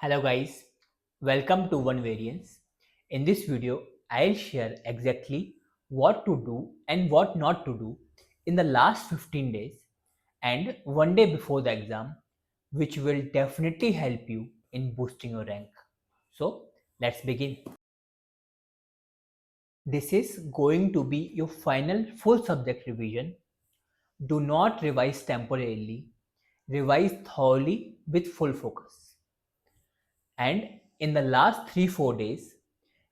Hello guys, welcome to One Variance. In this video, I'll share exactly what to do and what not to do in the last 15 days and one day before the exam, which will definitely help you in boosting your rank. So, let's begin. This is going to be your final full subject revision. Do not revise temporarily, revise thoroughly with full focus. And in the last 3-4 days,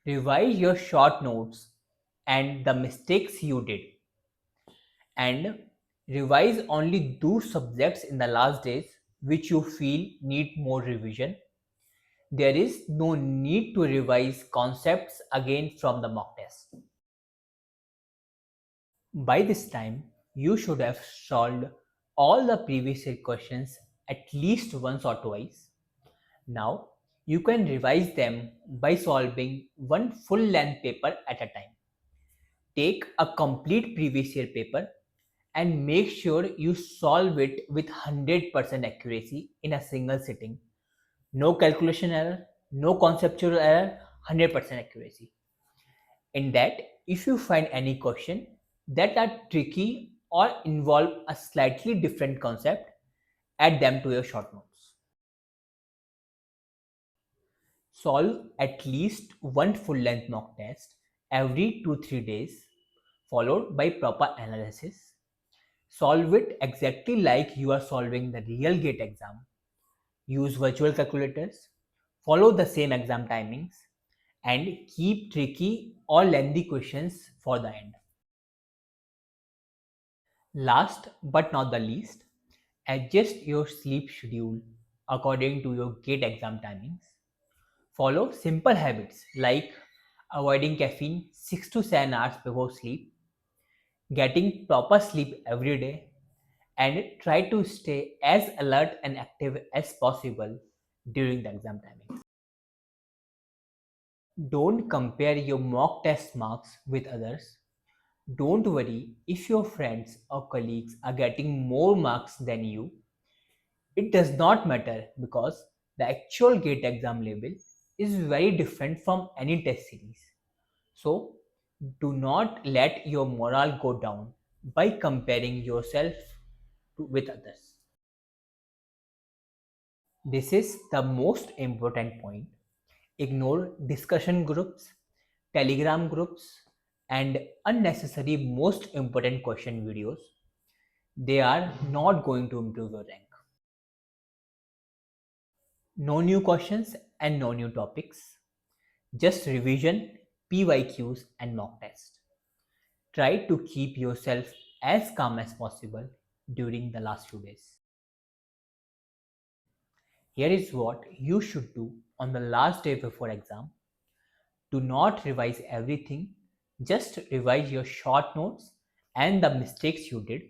revise your short notes and the mistakes you did, and revise only those subjects in the last days which you feel need more revision. There is no need to revise concepts again from the mock test. By this time, you should have solved all the previous year questions at least once or twice. Now, you can revise them by solving one full length paper at a time. Take a complete previous year paper and make sure you solve it with 100% accuracy in a single sitting. No calculation error, no conceptual error, 100% accuracy. In that, if you find any question that are tricky or involve a slightly different concept, add them to your short notes. Solve at least one full length mock test every 2-3 days, followed by proper analysis. Solve it exactly like you are solving the real GATE exam. Use virtual calculators, follow the same exam timings, and keep tricky or lengthy questions for the end. Last but not the least, adjust your sleep schedule according to your GATE exam timings. Follow simple habits like avoiding caffeine 6 to 7 hours before sleep, getting proper sleep every day, and try to stay as alert and active as possible during the exam timing. Don't compare your mock test marks with others. Don't worry if your friends or colleagues are getting more marks than you. It does not matter because the actual GATE exam label is very different from any test series. So, do not let your morale go down by comparing yourself with others. This is the most important point. Ignore discussion groups, telegram groups, and unnecessary most important question videos. They are not going to improve your rank. No new questions and no new topics. Just revision, PYQs, and mock test. Try to keep yourself as calm as possible during the last few days. Here is what you should do on the last day before exam. Do not revise everything, just revise your short notes and the mistakes you did.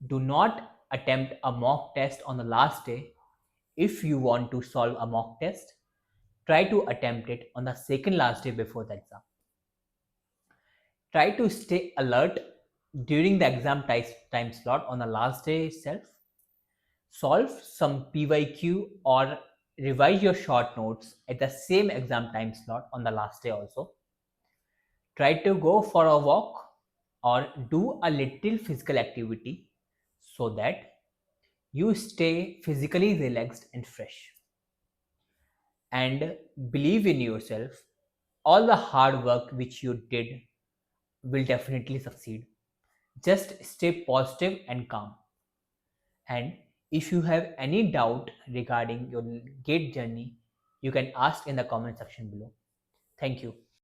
Do not attempt a mock test on the last day. If you want to solve a mock test, try to attempt it on the second last day before the exam. Try to stay alert during the exam time slot on the last day itself. Solve some PYQ or revise your short notes at the same exam time slot on the last day also. Try to go for a walk or do a little physical activity so that you stay physically relaxed and fresh. And believe in yourself. All the hard work which you did will definitely succeed. Just stay positive and calm. And if you have any doubt regarding your GATE journey, you can ask in the comment section below. Thank you.